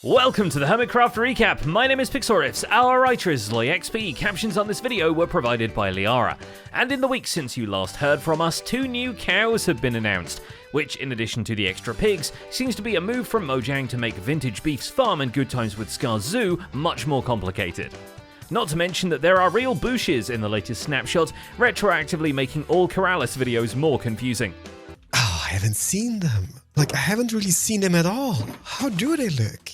Welcome to the Hermitcraft recap. My name is Pixorifs, our writer is LoyXP. Captions on this video were provided by Liara. And in the week since you last heard from us, 2 new cows have been announced, which, in addition to the extra pigs, seems to be a move from Mojang to make Vintage Beef's farm and Good Times with Scar's zoo much more complicated. Not to mention that there are real bushes in the latest snapshot, retroactively making all Corrales videos more confusing. Oh, I haven't seen them. I haven't really seen them at all. How do they look?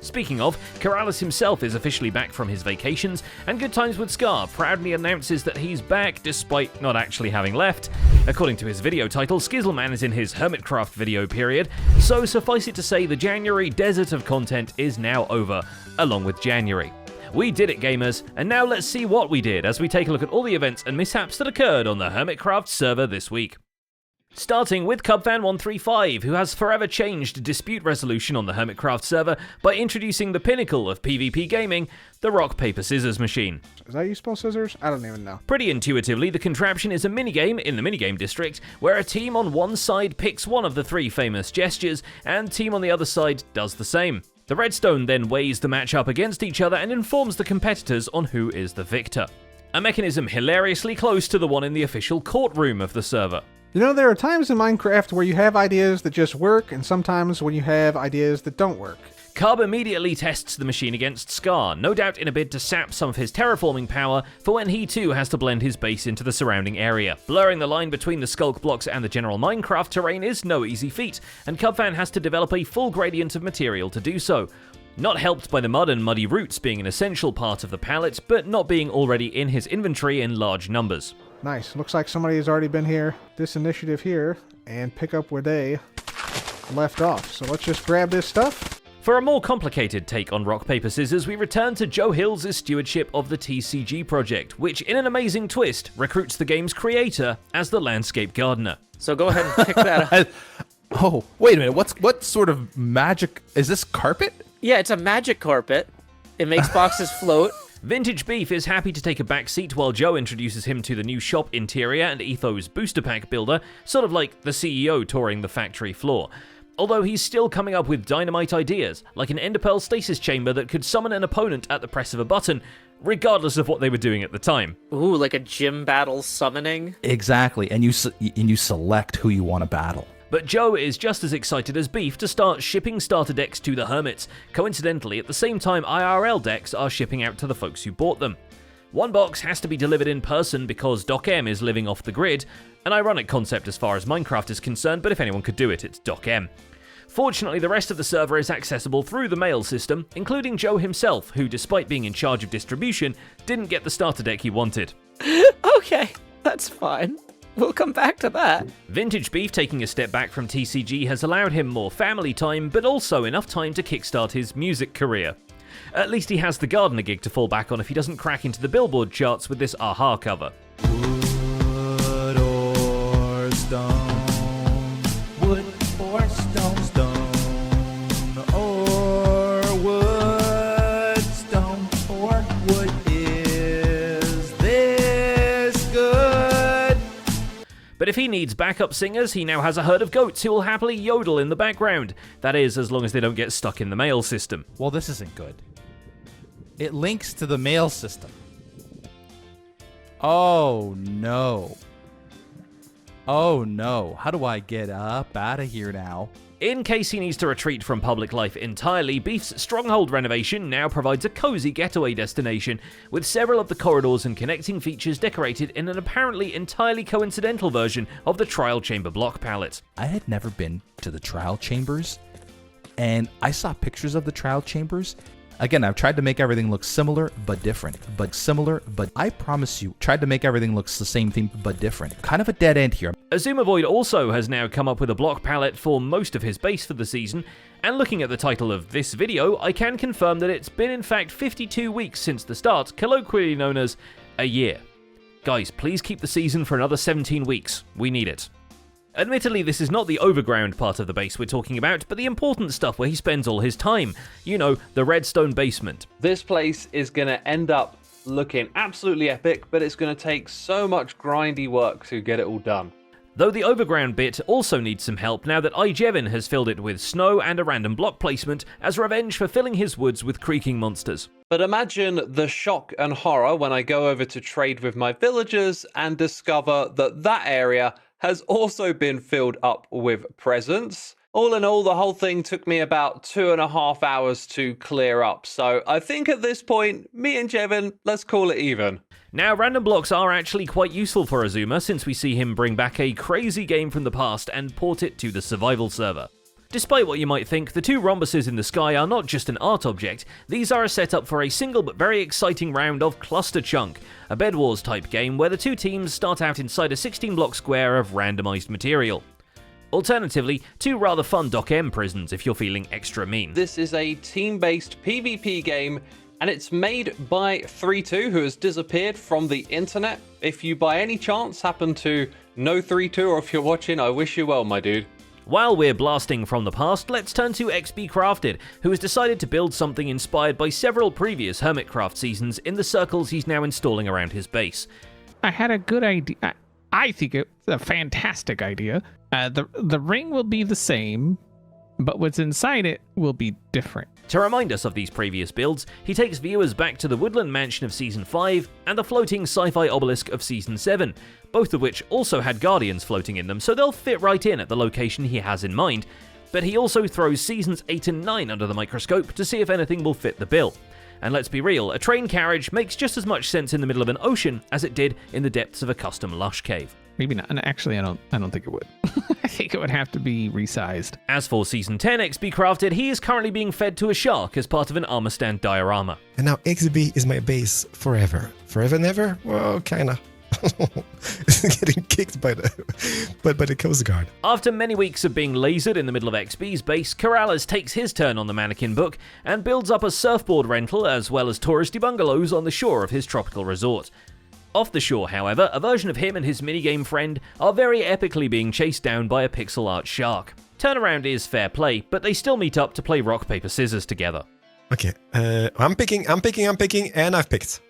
Speaking of, Corrales himself is officially back from his vacations, and Good Times with Scar proudly announces that he's back despite not actually having left. According to his video title, Skizzleman is in his Hermitcraft video period, so suffice it to say the January desert of content is now over, along with January. We did it, gamers, and now let's see what we did as we take a look at all the events and mishaps that occurred on the Hermitcraft server this week. Starting with Cubfan135, who has forever changed dispute resolution on the Hermitcraft server by introducing the pinnacle of PvP gaming, the rock, paper, scissors machine. Is that useful scissors? I don't even know. Pretty intuitively, the contraption is a minigame in the minigame district, where a team on one side picks one of the 3 famous gestures, and team on the other side does the same. The redstone then weighs the match up against each other and informs the competitors on who is the victor. A mechanism hilariously close to the one in the official courtroom of the server. You know, there are times in Minecraft where you have ideas that just work, and sometimes when you have ideas that don't work. Cub immediately tests the machine against Scar, no doubt in a bid to sap some of his terraforming power for when he too has to blend his base into the surrounding area. Blurring the line between the sculk blocks and the general Minecraft terrain is no easy feat, and Cubfan has to develop a full gradient of material to do so. Not helped by the mud and muddy roots being an essential part of the palette, but not being already in his inventory in large numbers. Nice. Looks like somebody has already been here, this initiative here, and pick up where they left off. So let's just grab this stuff. For a more complicated take on rock, paper, scissors, we return to Joe Hill's stewardship of the TCG project, which, in an amazing twist, recruits the game's creator as the landscape gardener. So go ahead and pick that up. Oh, wait a minute. What sort of magic is this? Carpet? Yeah, it's a magic carpet. It makes boxes float. Vintage Beef is happy to take a back seat while Joe introduces him to the new shop interior and Ethos booster pack builder, sort of like the CEO touring the factory floor. Although he's still coming up with dynamite ideas, like an enderpearl stasis chamber that could summon an opponent at the press of a button, regardless of what they were doing at the time. Ooh, like a gym battle summoning? Exactly, and you select who you want to battle. But Joe is just as excited as Beef to start shipping starter decks to the Hermits, coincidentally at the same time IRL decks are shipping out to the folks who bought them. One box has to be delivered in person because Doc M is living off the grid, an ironic concept as far as Minecraft is concerned, but if anyone could do it, it's Doc M. Fortunately, the rest of the server is accessible through the mail system, including Joe himself, who despite being in charge of distribution, didn't get the starter deck he wanted. Okay, that's fine. We'll come back to that. Vintage Beef taking a step back from TCG has allowed him more family time, but also enough time to kickstart his music career. At least he has the gardener gig to fall back on if he doesn't crack into the Billboard charts with this Aha cover. Wood or stone, wood or stone, stone or wood, stone or wood, is this good? But if he needs backup singers, he now has a herd of goats who will happily yodel in the background. That is, as long as they don't get stuck in the mail system. Well, this isn't good. It links to the mail system. Oh, no. Oh, no. How do I get up out of here now? In case he needs to retreat from public life entirely, Beef's Stronghold renovation now provides a cozy getaway destination, with several of the corridors and connecting features decorated in an apparently entirely coincidental version of the Trial Chamber block palette. I had never been to the trial chambers, and I saw pictures of the trial chambers. Again, I've tried to make everything look similar, but different. But I promise you, tried to make everything look the same thing, but different. Kind of a dead end here. Azumavoid also has now come up with a block palette for most of his base for the season, and looking at the title of this video, I can confirm that it's been in fact 52 weeks since the start, colloquially known as a year. Guys, please keep the season for another 17 weeks. We need it. Admittedly, this is not the overground part of the base we're talking about, but the important stuff where he spends all his time. You know, the redstone basement. This place is going to end up looking absolutely epic, but it's going to take so much grindy work to get it all done. Though the overground bit also needs some help now that Ijevin has filled it with snow and a random block placement as revenge for filling his woods with creaking monsters. But imagine the shock and horror when I go over to trade with my villagers and discover that that area has also been filled up with presents. All in all, the whole thing took me about 2.5 hours to clear up. So I think at this point, me and Jevin, let's call it even. Now, random blocks are actually quite useful for Azuma since we see him bring back a crazy game from the past and port it to the survival server. Despite what you might think, the 2 rhombuses in the sky are not just an art object, these are a setup for a single but very exciting round of Cluster Chunk, a Bed Wars type game where the 2 teams start out inside a 16-block square of randomized material. Alternatively, 2 rather fun Doc M prisons if you're feeling extra mean. This is a team-based PvP game, and it's made by 32, who has disappeared from the internet. If you by any chance happen to know 32, or if you're watching, I wish you well, my dude. While we're blasting from the past, let's turn to XB Crafted, who has decided to build something inspired by several previous Hermitcraft seasons in the circles he's now installing around his base. I had a good idea. I think it's a fantastic idea. The ring will be the same, but what's inside it will be different. To remind us of these previous builds, he takes viewers back to the Woodland Mansion of Season 5 and the floating sci-fi obelisk of Season 7, both of which also had guardians floating in them, so they'll fit right in at the location he has in mind. But he also throws Seasons 8 and 9 under the microscope to see if anything will fit the bill. And let's be real, a train carriage makes just as much sense in the middle of an ocean as it did in the depths of a custom lush cave. Maybe not. And actually, I don't think it would. I think it would have to be resized. As for Season 10 XB Crafted, he is currently being fed to a shark as part of an armor stand diorama. And now XB is my base forever. Forever and ever? Well, kinda. It's getting kicked by the Coast Guard. After many weeks of being lasered in the middle of XB's base, Corrales takes his turn on the mannequin book and builds up a surfboard rental as well as touristy bungalows on the shore of his tropical resort. Off the shore, however, a version of him and his minigame friend are very epically being chased down by a pixel art shark. Turnaround is fair play, but they still meet up to play rock, paper, scissors together. Okay, I'm picking, and I've picked.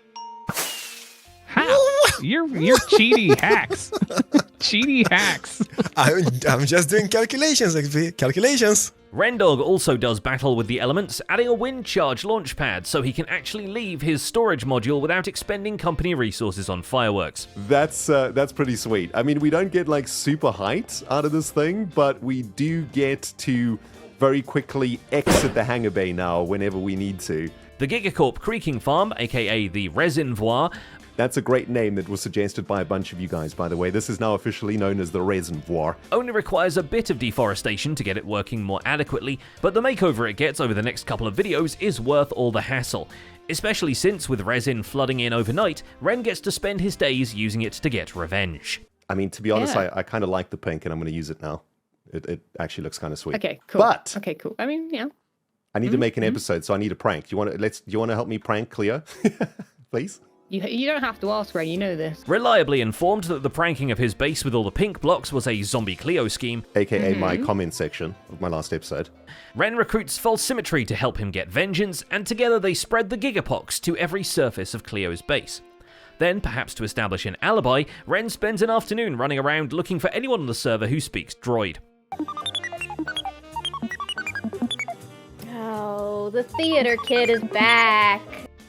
How? You're cheaty hacks. Cheaty hacks. I'm just doing calculations, XB. Calculations. Rendog also does battle with the elements, adding a wind charge launch pad so he can actually leave his storage module without expending company resources on fireworks. That's pretty sweet. I mean, we don't get like super height out of this thing, but we do get to very quickly exit the hangar bay now whenever we need to. The Gigacorp Creaking Farm, aka the Reservoir. That's a great name that was suggested by a bunch of you guys, by the way. This is now officially known as the Reservoir. Only requires a bit of deforestation to get it working more adequately, but the makeover it gets over the next couple of videos is worth all the hassle. Especially since, with resin flooding in overnight, Ren gets to spend his days using it to get revenge. I mean, to be honest, Yeah. I kind of like the pink, and I'm going to use it now. It actually looks kind of sweet. Okay, cool. But Okay, cool. I mean, yeah. I need to make an episode, so I need a prank. Do you want to help me prank Cleo, please? You don't have to ask, Ray. You know this. Reliably informed that the pranking of his base with all the pink blocks was a zombie Cleo scheme, AKA my comment section of my last episode. Ren recruits False Symmetry to help him get vengeance, and together they spread the Gigapox to every surface of Cleo's base. Then, perhaps to establish an alibi, Ren spends an afternoon running around looking for anyone on the server who speaks droid. Oh, the theater kid is back.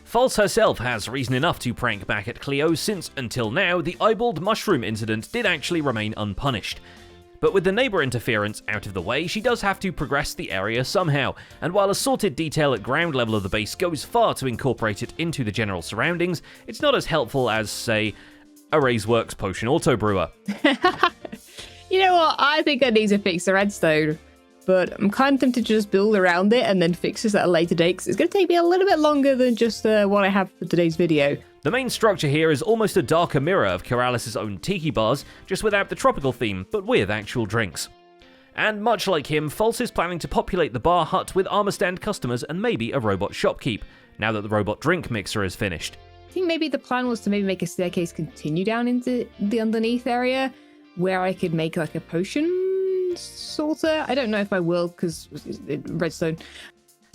False herself has reason enough to prank back at Cleo since, until now, the eyeballed mushroom incident did actually remain unpunished. But with the neighbour interference out of the way, she does have to progress the area somehow, and while assorted detail at ground level of the base goes far to incorporate it into the general surroundings, it's not as helpful as, say, a Razeworks potion auto brewer. You know what? I think I need to fix the redstone. But I'm kind of tempted to just build around it and then fix this at a later date, because it's going to take me a little bit longer than just what I have for today's video. The main structure here is almost a darker mirror of Corrales' own tiki bars, just without the tropical theme, but with actual drinks. And much like him, False is planning to populate the bar hut with armor stand customers and maybe a robot shopkeep, now that the robot drink mixer is finished. I think maybe the plan was to maybe make a staircase continue down into the underneath area, where I could make like a potion sorter. I don't know if I will, because redstone.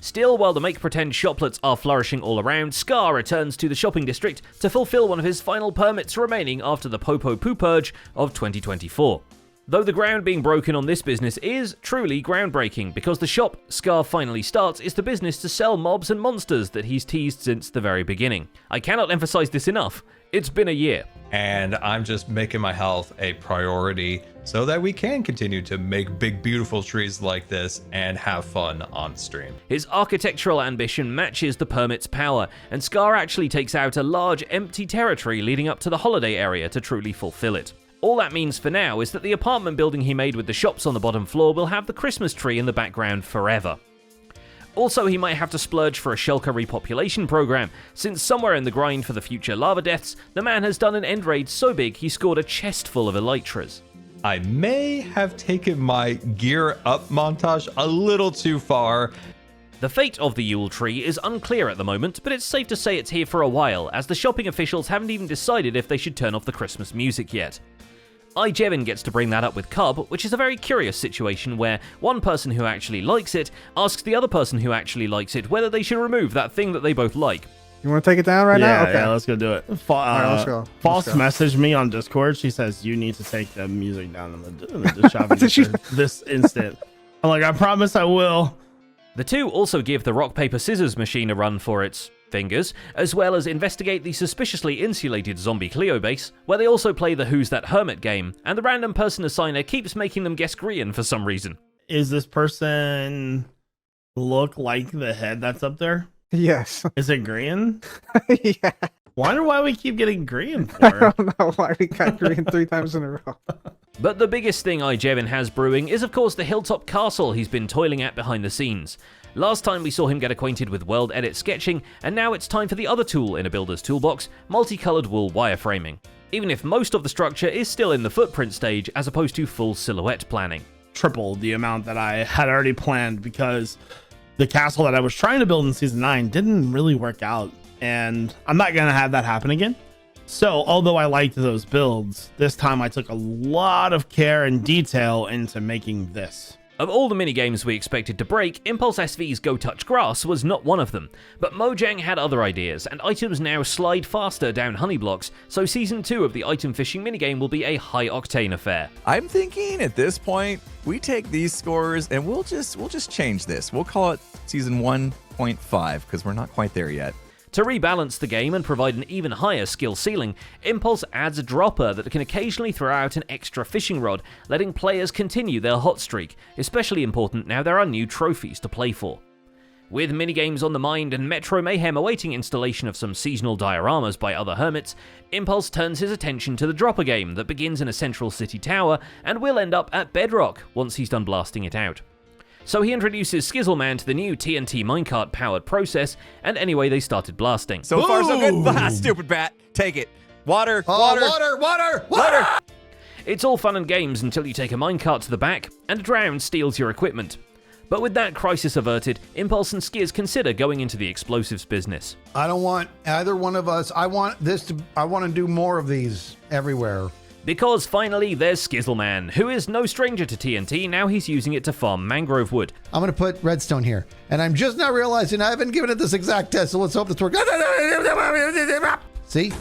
Still, while the make-pretend shoplets are flourishing all around, Scar returns to the shopping district to fulfill one of his final permits remaining after the Popo Poo Purge of 2024. Though the ground being broken on this business is truly groundbreaking, because the shop Scar finally starts is the business to sell mobs and monsters that he's teased since the very beginning. I cannot emphasize this enough. It's been a year. And I'm just making my health a priority so that we can continue to make big, beautiful trees like this and have fun on stream. His architectural ambition matches the permit's power, and Scar actually takes out a large empty territory leading up to the holiday area to truly fulfill it. All that means for now is that the apartment building he made with the shops on the bottom floor will have the Christmas tree in the background forever. Also, he might have to splurge for a Shulker repopulation program, since somewhere in the grind for the future lava deaths, the man has done an end raid so big he scored a chest full of elytras. I may have taken my gear up montage a little too far. The fate of the Yule tree is unclear at the moment, but it's safe to say it's here for a while, as the shopping officials haven't even decided if they should turn off the Christmas music yet. Jevin gets to bring that up with Cub, which is a very curious situation where one person who actually likes it asks the other person who actually likes it whether they should remove that thing that they both like. You want to take it down right now? Okay. Yeah, let's go do it. Right, let's go. False messaged me on Discord. She says, you need to take the music down in the shopping this instant. I'm like, I promise I will. The two also give the rock, paper, scissors machine a run for its fingers, as well as investigate the suspiciously insulated zombie Cleo base, where they also play the Who's That Hermit game, and the random person assigner keeps making them guess Grian for some reason. Is this person look like the head that's up there? Yes. Is it Grian? Yeah. Wonder why we keep getting Grian for. I don't know why we got Grian 3 times in a row. But the biggest thing Jevin has brewing is of course the hilltop castle he's been toiling at behind the scenes. Last time we saw him get acquainted with world edit sketching, and now it's time for the other tool in a builder's toolbox, multicolored wool wireframing. Even if most of the structure is still in the footprint stage as opposed to full silhouette planning. Triple the amount that I had already planned, because the castle that I was trying to build in season 9 didn't really work out, and I'm not gonna have that happen again. So although I liked those builds, this time I took a lot of care and detail into making this. Of all the minigames we expected to break, Impulse SV's Go Touch Grass was not one of them, but Mojang had other ideas, and items now slide faster down honey blocks, so Season 2 of the item fishing minigame will be a high-octane affair. I'm thinking at this point, we take these scores and we'll just change this. We'll call it Season 1.5, because we're not quite there yet. To rebalance the game and provide an even higher skill ceiling, Impulse adds a dropper that can occasionally throw out an extra fishing rod, letting players continue their hot streak, especially important now there are new trophies to play for. With minigames on the mind and Metro Mayhem awaiting installation of some seasonal dioramas by other hermits, Impulse turns his attention to the dropper game that begins in a central city tower and will end up at Bedrock once he's done blasting it out. So he introduces Skizzleman to the new TNT minecart-powered process, and anyway they started blasting. So far so good. Ah, stupid bat. Take it. Water. It's all fun and games until you take a minecart to the back, and a drown steals your equipment. But with that crisis averted, Impulse and Skiz consider going into the explosives business. I don't want either one of us. I want to do more of these everywhere. Because finally, there's Skizzleman, who is no stranger to TNT, now he's using it to farm mangrove wood. I'm going to put redstone here. And I'm just now realizing I haven't given it this exact test, so let's hope this works. See?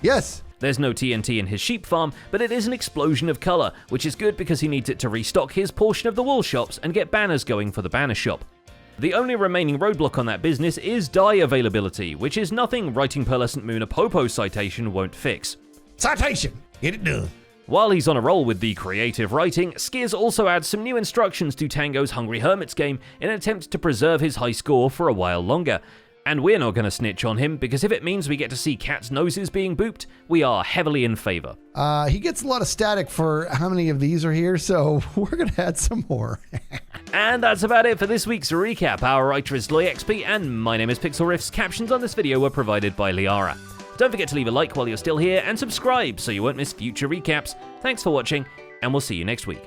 Yes. There's no TNT in his sheep farm, but it is an explosion of color, which is good because he needs it to restock his portion of the wool shops and get banners going for the banner shop. The only remaining roadblock on that business is dye availability, which is nothing writing Pearlescent Moon a Popo citation won't fix. Citation! Get it done. While he's on a roll with the creative writing, Skiz also adds some new instructions to Tango's Hungry Hermits game in an attempt to preserve his high score for a while longer. And we're not going to snitch on him, because if it means we get to see cats' noses being booped, we are heavily in favor. He gets a lot of static for how many of these are here, so we're going to add some more. And that's about it for this week's recap. Our writer is LoyXP, and my name is Pixel Riffs. Captions on this video were provided by Liara. Don't forget to leave a like while you're still here, and subscribe so you won't miss future recaps. Thanks for watching, and we'll see you next week.